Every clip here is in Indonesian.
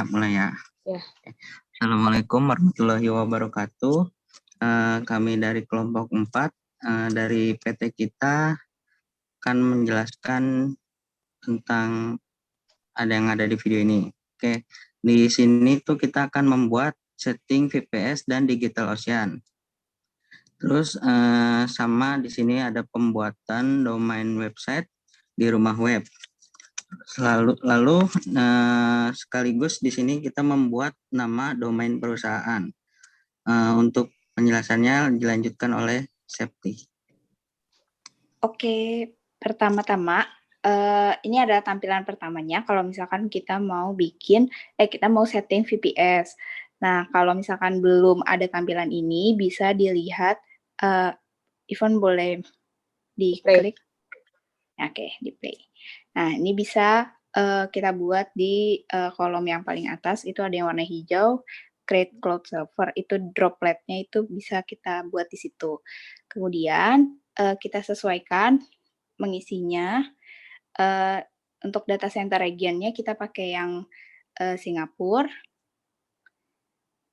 Mulai ya. Ya. Assalamualaikum warahmatullahi wabarakatuh. Kami dari kelompok 4 dari PT kita akan menjelaskan tentang yang ada di video ini. Oke, di sini tuh kita akan membuat setting VPS dan Digital Ocean. Terus sama di sini ada pembuatan domain website di rumah web. Lalu sekaligus di sini kita membuat nama domain perusahaan. Untuk penjelasannya dilanjutkan oleh Septi. Oke, pertama-tama ini adalah tampilan pertamanya kalau misalkan kita mau kita mau setting VPS. Nah, kalau misalkan belum ada tampilan ini, bisa dilihat, Ivan boleh diklik. Oke, di play. Nah, ini bisa kita buat di kolom yang paling atas, itu ada yang warna hijau, create cloud server, itu dropletnya itu bisa kita buat di situ. Kemudian kita sesuaikan mengisinya. Untuk data center regionnya kita pakai yang Singapura.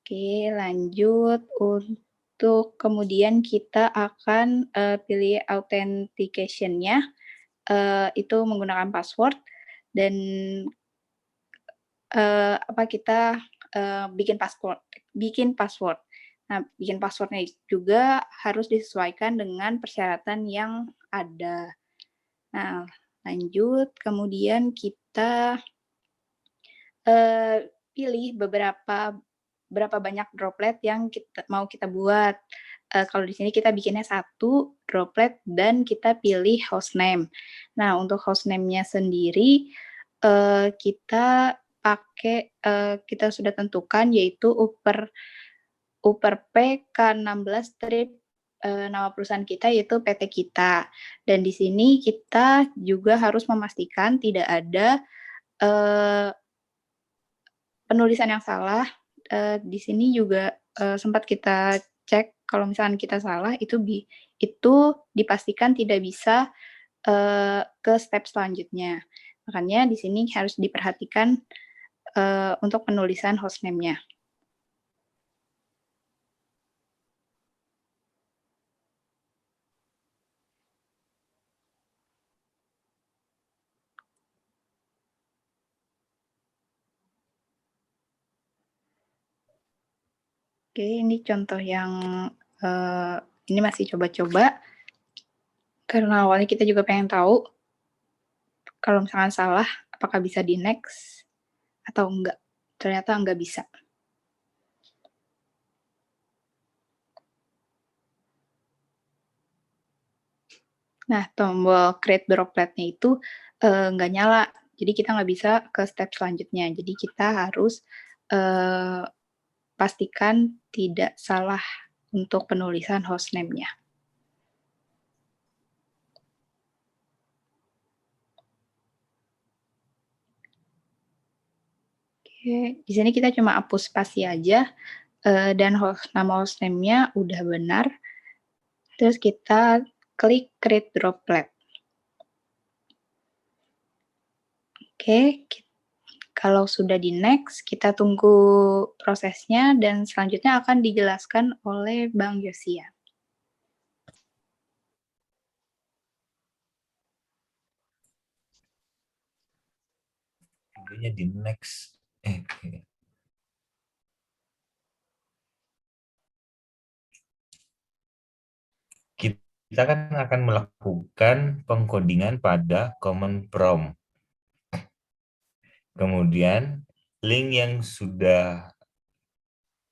Oke, lanjut. Untuk kemudian kita akan pilih authentication-nya, itu menggunakan password dan kita bikin password. Nah, bikin password-nya juga harus disesuaikan dengan persyaratan yang ada. Nah, lanjut, kemudian kita pilih berapa banyak droplet yang mau kita buat. Kalau di sini kita bikinnya 1 droplet dan kita pilih hostname. Nah, untuk hostname-nya sendiri kita pakai kita sudah tentukan yaitu UPRP-K16 strip nama perusahaan kita yaitu PT kita. Dan di sini kita juga harus memastikan tidak ada penulisan yang salah. Di sini juga sempat kita cek kalau misalkan kita salah itu dipastikan tidak bisa ke step selanjutnya. Makanya di sini harus diperhatikan untuk penulisan hostname-nya. Oke, ini contoh yang ini masih coba-coba. Karena awalnya kita juga pengen tahu kalau misalkan salah, apakah bisa di next atau enggak. Ternyata enggak bisa. Nah, tombol create droplet-nya itu nggak nyala. Jadi kita nggak bisa ke step selanjutnya. Jadi kita harus pastikan tidak salah untuk penulisan hostname-nya. Oke, di sini kita cuma hapus spasi aja dan nama hostname-nya udah benar. Terus kita klik create droplet. Oke, kalau sudah di next, kita tunggu prosesnya dan selanjutnya akan dijelaskan oleh Bang Yosia. Videonya di next. Kita kan akan melakukan pengkodingan pada command prompt. Kemudian link yang sudah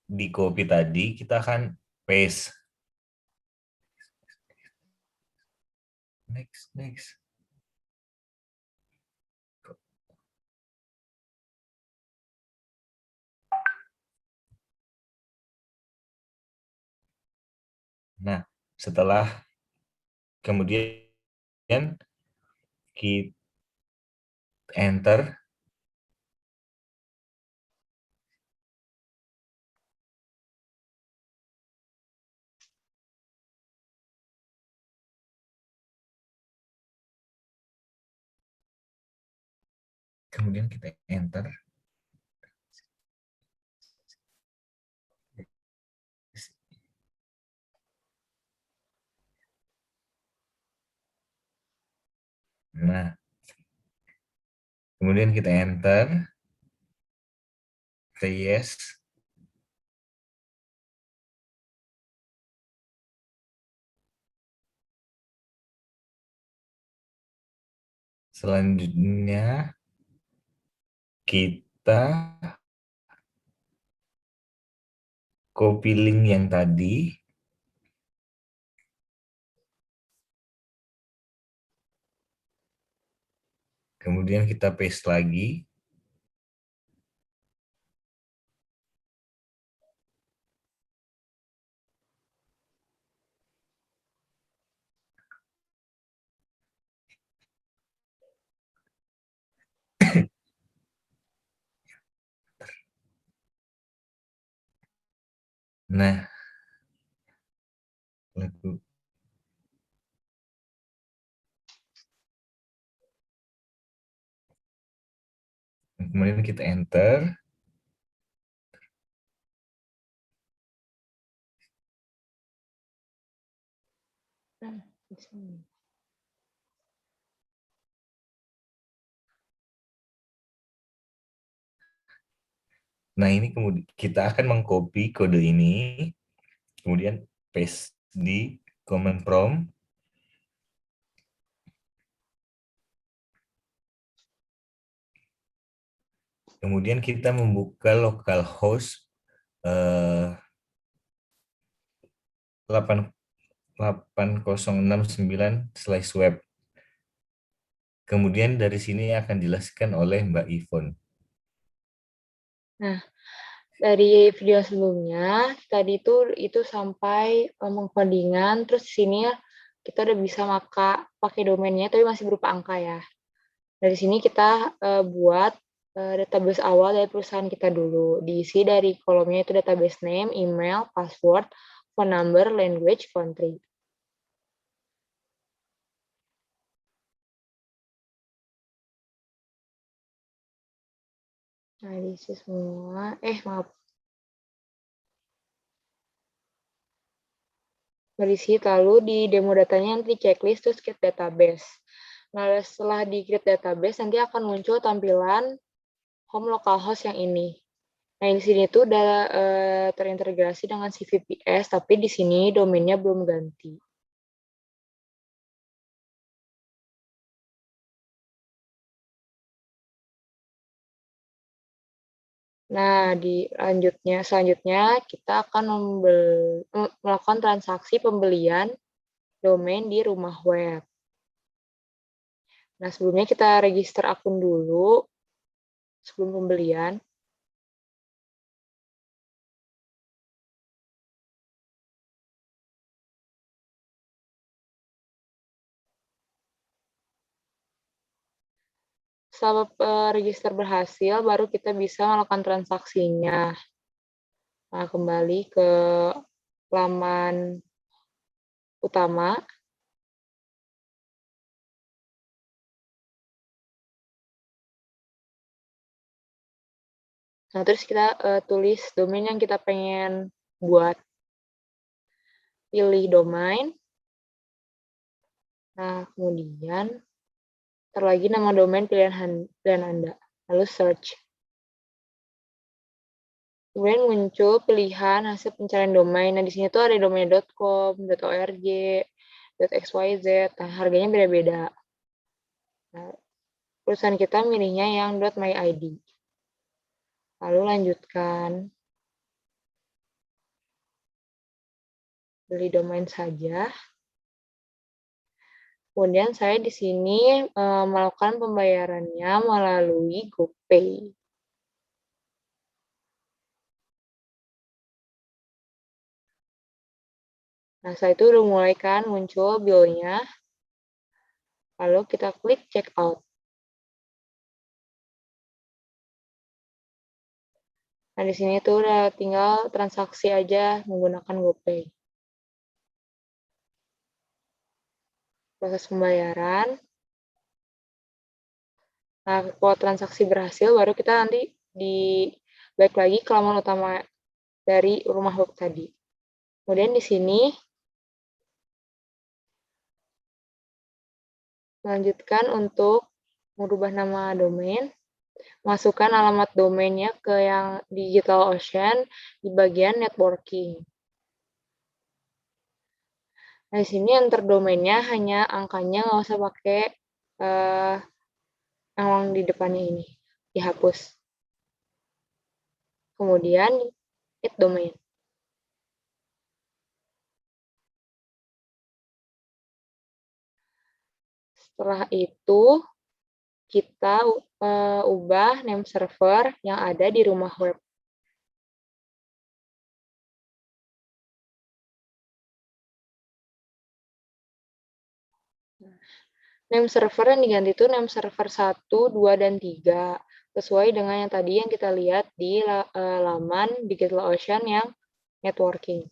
di copy tadi kita akan paste. Next. Nah, setelah kemudian kita enter. Kemudian kita enter. Nah, kemudian kita enter, kita yes. Selanjutnya kita copy link yang tadi. Kemudian kita paste lagi. Nah, kemudian kita enter. Nah, ini kemudian kita akan mengcopy kode ini, kemudian paste di command prompt. Kemudian kita membuka localhost 8069/web. Kemudian dari sini akan dijelaskan oleh Mbak Ivon. Nah, dari video sebelumnya tadi itu sampai mengcodingan, terus di sini kita udah bisa pakai domainnya tapi masih berupa angka ya. Dari sini kita buat database awal dari perusahaan kita dulu. Diisi dari kolomnya itu database name, email, password, phone number, language, country. Nah, diisi semua. Maaf. Berisi lalu di demo datanya nanti checklist terus create database. Nah, setelah di create database nanti akan muncul tampilan home localhost yang ini. Nah, di sini tuh udah terintegrasi dengan si VPS, tapi di sini domainnya belum ganti. Nah, selanjutnya kita akan melakukan transaksi pembelian domain di rumah web. Nah, sebelumnya kita register akun dulu sebelum pembelian. Setelah register berhasil, baru kita bisa melakukan transaksinya. Nah, kembali ke laman utama. Nah, terus kita tulis domain yang kita pengen buat. Pilih domain. Nah, kemudian lagi nama domain pilihan Anda. Lalu search. Kemudian muncul pilihan hasil pencarian domain. Nah, di sini tuh ada domain .com, .org, .xyz. Nah, harganya beda-beda. Nah, perusahaan kita milihnya yang .myid. Lalu lanjutkan. Beli domain saja. Kemudian saya di sini melakukan pembayarannya melalui GoPay. Nah, setelah itu udah mulai kan muncul bill-nya. Lalu kita klik check out. Nah, di sini tuh udah tinggal transaksi aja menggunakan GoPay. Proses pembayaran. Nah, kalau transaksi berhasil, baru kita nanti balik lagi ke laman utama dari rumah web tadi. Kemudian di sini Melanjutkan untuk merubah nama domain. Masukkan alamat domainnya ke yang DigitalOcean di bagian networking. Nah, di sini enter domainnya hanya angkanya, nggak usah pakai yang di depannya ini, dihapus. Kemudian add domain. Setelah itu kita ubah name server yang ada di rumah web. Name server yang diganti itu name server 1, 2, dan 3. Sesuai dengan yang tadi yang kita lihat di laman DigitalOcean yang networking.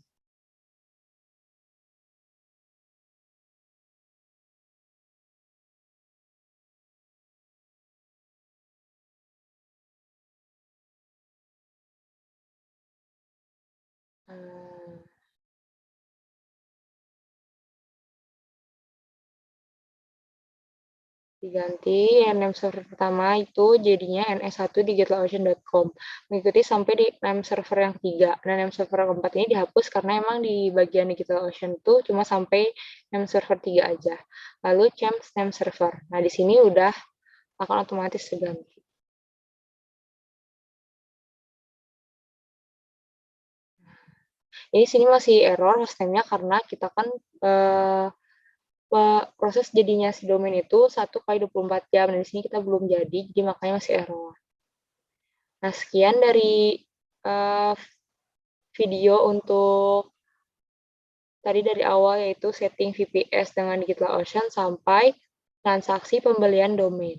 Diganti, name server pertama itu jadinya ns1digitalocean.com. Mengikuti sampai di name server yang ketiga. Dan name server keempat ini dihapus karena emang di bagian DigitalOcean itu cuma sampai name server 3 aja. Lalu change name server. Nah, di sini udah akan otomatis diganti. Ini sini masih error hostname-nya karena kita kan proses jadinya si domain itu 1x24 jam, dan di sini kita belum jadi makanya masih error. Nah, sekian dari video untuk tadi dari awal, yaitu setting VPS dengan DigitalOcean sampai transaksi pembelian domain.